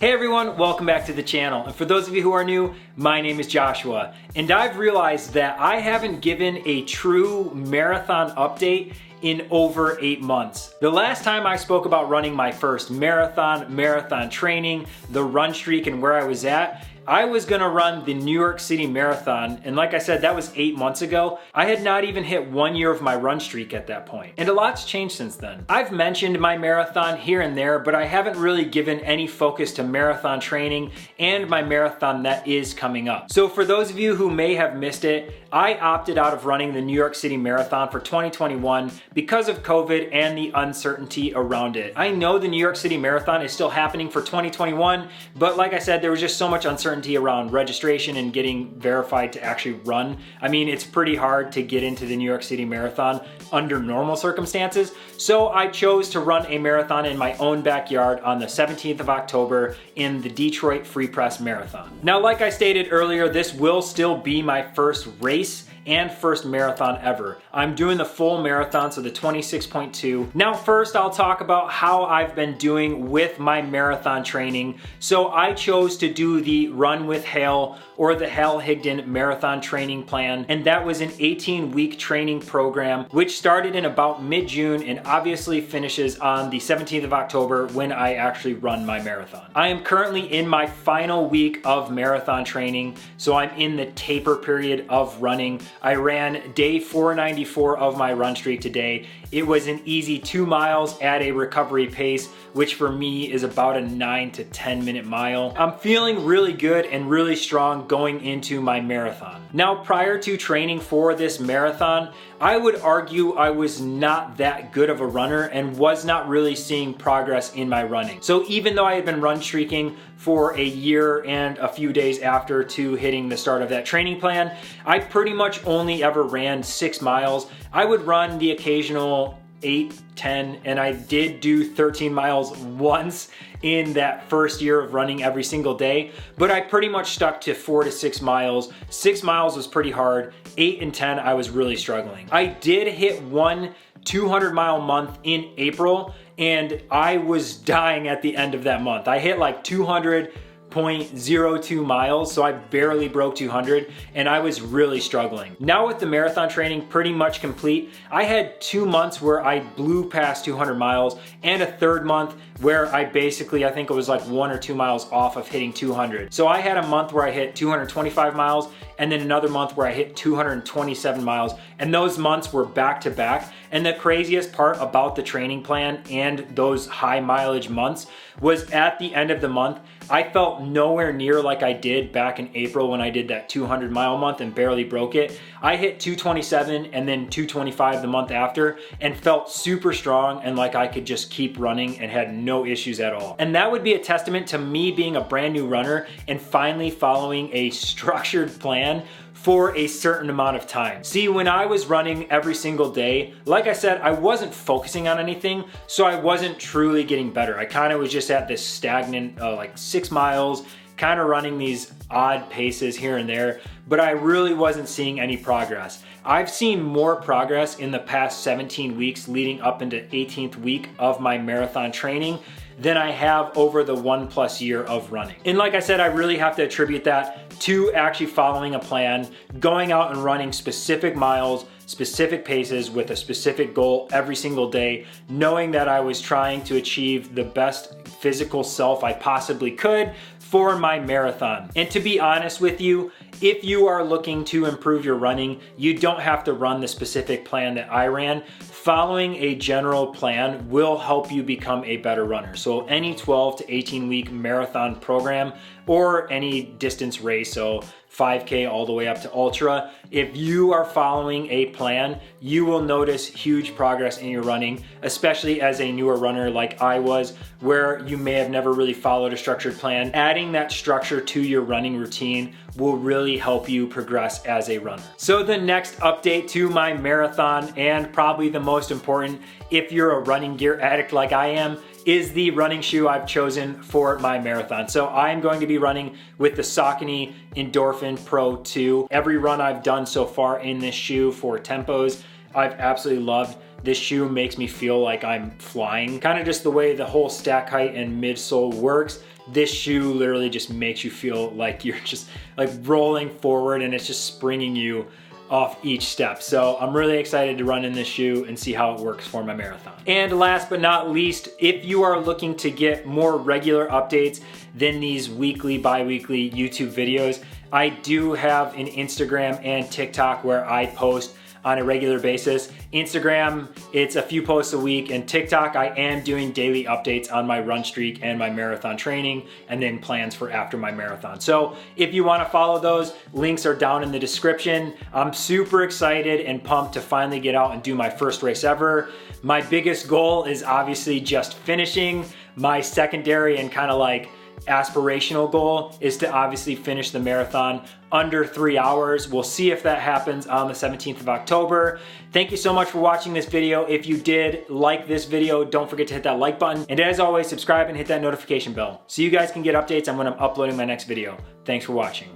Hey everyone, welcome back to the channel. And for those of you who are new, my name is Joshua. And I've realized that I haven't given a true marathon update in over 8 months. The last time I spoke about running my first marathon training, the run streak, and where I was at, I was gonna run the New York City Marathon, and like I said, that was 8 months ago. I had not even hit 1 year of my run streak at that point. And a lot's changed since then. I've mentioned my marathon here and there, but I haven't really given any focus to marathon training and my marathon that is coming up. So for those of you who may have missed it, I opted out of running the New York City Marathon for 2021 because of COVID and the uncertainty around it. I know the New York City Marathon is still happening for 2021, but like I said, there was just so much uncertainty around registration and getting verified to actually run. I mean, it's pretty hard to get into the New York City Marathon under normal circumstances. So I chose to run a marathon in my own backyard on the 17th of October in the Detroit Free Press Marathon. Now, like I stated earlier, this will still be my first race and first marathon ever. I'm doing the full marathon, so the 26.2. Now first I'll talk about how I've been doing with my marathon training. So I chose to do the Run with Hale or the Hal Higdon Marathon Training Plan, and that was an 18-week training program which started in about mid-June and obviously finishes on the 17th of October when I actually run my marathon. I am currently in my final week of marathon training, so I'm in the taper period of running. I ran day 494 of my run streak today. It was an easy 2 miles at a recovery pace, which for me is about a 9 to 10 minute mile. I'm feeling really good and really strong going into my marathon. Now, prior to training for this marathon, I would argue I was not that good of a runner and was not really seeing progress in my running. So even though I had been run streaking for a year and a few days after to hitting the start of that training plan, I pretty much only ever ran 6 miles. I would run the occasional 8, 10, and I did do 13 miles once in that first year of running every single day, but I pretty much stuck to 4 to 6 miles. 6 miles was pretty hard. 8 and 10, I was really struggling. I did hit one 200-mile month in April, and I was dying at the end of that month. I hit like 200.02 miles, so I barely broke 200, and I was really struggling. Now with the marathon training pretty much complete, I had 2 months where I blew past 200 miles and a third month where I basically, I think it was like 1 or 2 miles off of hitting 200. So I had a month where I hit 225 miles and then another month where I hit 227 miles, and those months were back to back. And the craziest part about the training plan and those high mileage months was at the end of the month, I felt nowhere near like I did back in April when I did that 200-mile month and barely broke it. I hit 227 and then 225 the month after and felt super strong and like I could just keep running and had no issues at all. And that would be a testament to me being a brand new runner and finally following a structured plan for a certain amount of time. See, when I was running every single day, like I said, I wasn't focusing on anything, so I wasn't truly getting better. I kind of was just at this stagnant, like 6 miles, kind of running these odd paces here and there, but I really wasn't seeing any progress. I've seen more progress in the past 17 weeks leading up into 18th week of my marathon training than I have over the 1+ year of running. And like I said, I really have to attribute that to actually following a plan, going out and running specific miles, specific paces with a specific goal every single day, knowing that I was trying to achieve the best physical self I possibly could for my marathon. And to be honest with you, if you are looking to improve your running, you don't have to run the specific plan that I ran. Following a general plan will help you become a better runner. So any 12 to 18 week marathon program or any distance race, so 5K all the way up to ultra, if you are following a plan, you will notice huge progress in your running, especially as a newer runner like I was, where you may have never really followed a structured plan. Adding that structure to your running routine will really help you progress as a runner. So the next update to my marathon, and probably the most important if you're a running gear addict like I am, is the running shoe I've chosen for my marathon. So I'm going to be running with the Saucony Endorphin Pro 2. Every run I've done so far in this shoe for tempos, I've absolutely loved. This shoe makes me feel like I'm flying. Kind of just the way the whole stack height and midsole works this shoe literally just makes you feel like you're just like rolling forward, and it's just springing you off each step. So I'm really excited to run in this shoe and see how it works for my marathon. And last but not least, if you are looking to get more regular updates than these weekly, bi-weekly YouTube videos, I do have an Instagram and TikTok where I post on a regular basis. Instagram, it's a few posts a week, and TikTok, I am doing daily updates on my run streak and my marathon training, and then plans for after my marathon. So if you wanna follow those, links are down in the description. I'm super excited and pumped to finally get out and do my first race ever. My biggest goal is obviously just finishing. My secondary and kind of like aspirational goal is to obviously finish the marathon under 3 hours. We'll see if that happens on the 17th of October. Thank you so much for watching this video. If you did like this video, don't forget to hit that like button. And as always, subscribe and hit that notification bell so you guys can get updates on when I'm uploading my next video. Thanks for watching.